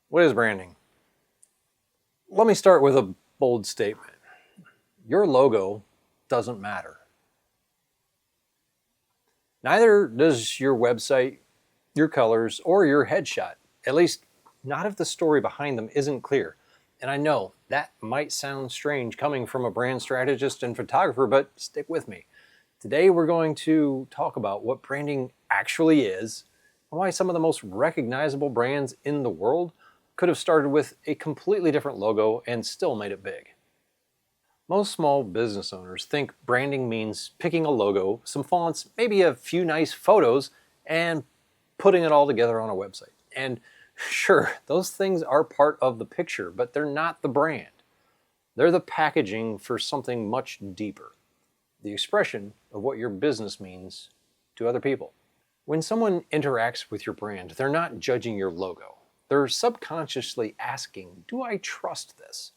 What is branding? Let me start with a bold statement. Your logo doesn't matter. Neither does your website, your colors, or your headshot. At least, not if the story behind them isn't clear. And I know that might sound strange coming from a brand strategist and photographer, but stick with me. Today we're going to talk about what branding actually is and why some of the most recognizable brands in the world could have started with a completely different logo and still made it big. Most small business owners think branding means picking a logo, some fonts, maybe a few nice photos, and putting it all together on a website. And sure, those things are part of the picture, but they're not the brand. They're the packaging for something much deeper, the expression of what your business means to other people. When someone interacts with your brand, they're not judging your logo. They're subconsciously asking, do I trust this?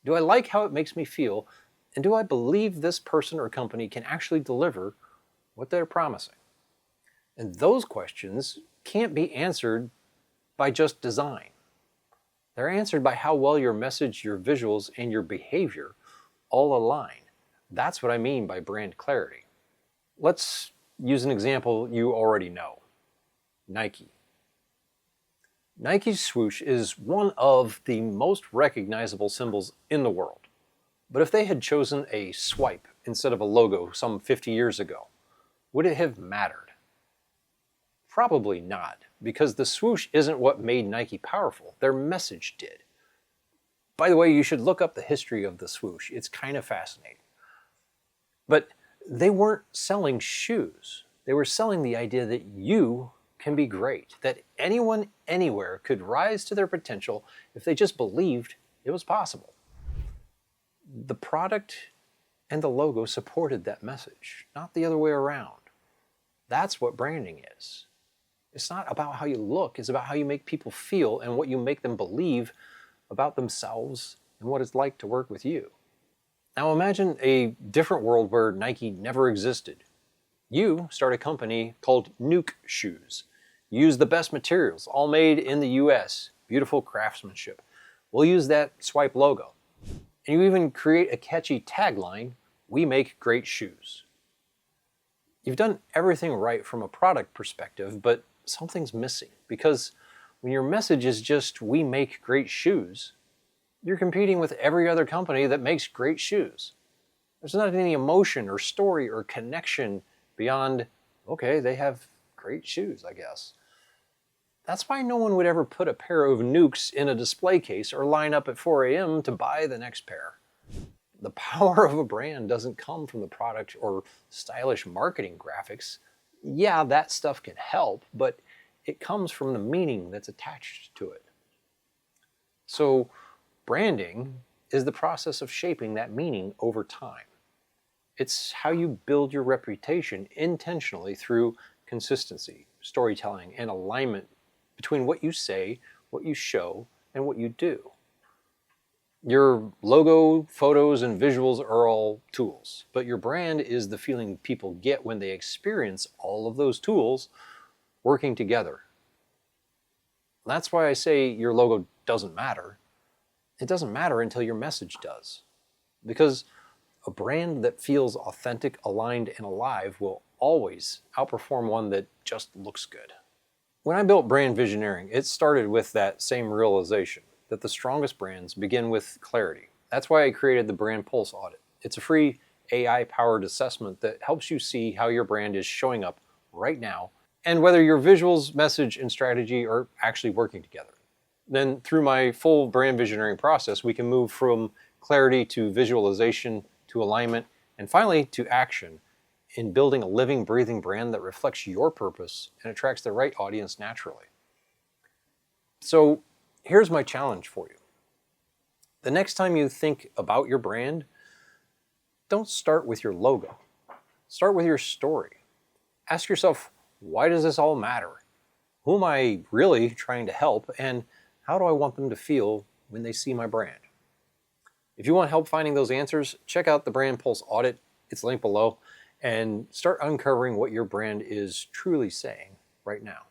Do I like how it makes me feel? And do I believe this person or company can actually deliver what they're promising? And those questions can't be answered by just design. They're answered by how well your message, your visuals, and your behavior all align. That's what I mean by brand clarity. Let's use an example you already know. Nike. Nike's swoosh is one of the most recognizable symbols in the world. But if they had chosen a swipe instead of a logo some 50 years ago, would it have mattered? Probably not, because the swoosh isn't what made Nike powerful. Their message did. By the way, you should look up the history of the swoosh. It's kind of fascinating. But they weren't selling shoes. They were selling the idea that you can be great, that anyone anywhere could rise to their potential if they just believed it was possible. The product and the logo supported that message, not the other way around. That's what branding is. It's not about how you look, it's about how you make people feel and what you make them believe about themselves and what it's like to work with you. Now imagine a different world where Nike never existed. You start a company called Nuke Shoes. You use the best materials, all made in the US, beautiful craftsmanship. We'll use that swipe logo. And you even create a catchy tagline, "We make great shoes." You've done everything right from a product perspective, but something's missing, because when your message is just "we make great shoes," you're competing with every other company that makes great shoes. There's not any emotion or story or connection beyond, okay, they have great shoes, I guess. That's why no one would ever put a pair of Nukes in a display case or line up at 4 a.m. to buy the next pair. The power of a brand doesn't come from the product or stylish marketing graphics. Yeah, that stuff can help, but it comes from the meaning that's attached to it. So branding is the process of shaping that meaning over time. It's how you build your reputation intentionally through consistency, storytelling, and alignment between what you say, what you show, and what you do. Your logo, photos, and visuals are all tools, but your brand is the feeling people get when they experience all of those tools working together. That's why I say your logo doesn't matter. It doesn't matter until your message does. Because a brand that feels authentic, aligned, and alive will always outperform one that just looks good. When I built Brand Visioneering, it started with that same realization, that the strongest brands begin with clarity. That's why I created the Brand Pulse Audit. It's a free AI-powered assessment that helps you see how your brand is showing up right now and whether your visuals, message, and strategy are actually working together. Then through my full brand visioneering process, we can move from clarity to visualization to alignment and finally to action in building a living, breathing brand that reflects your purpose and attracts the right audience naturally. So here's my challenge for you. The next time you think about your brand, don't start with your logo. Start with your story. Ask yourself, why does this all matter? Who am I really trying to help? And how do I want them to feel when they see my brand? If you want help finding those answers, check out the Brand Pulse Audit. It's linked below. And start uncovering what your brand is truly saying right now.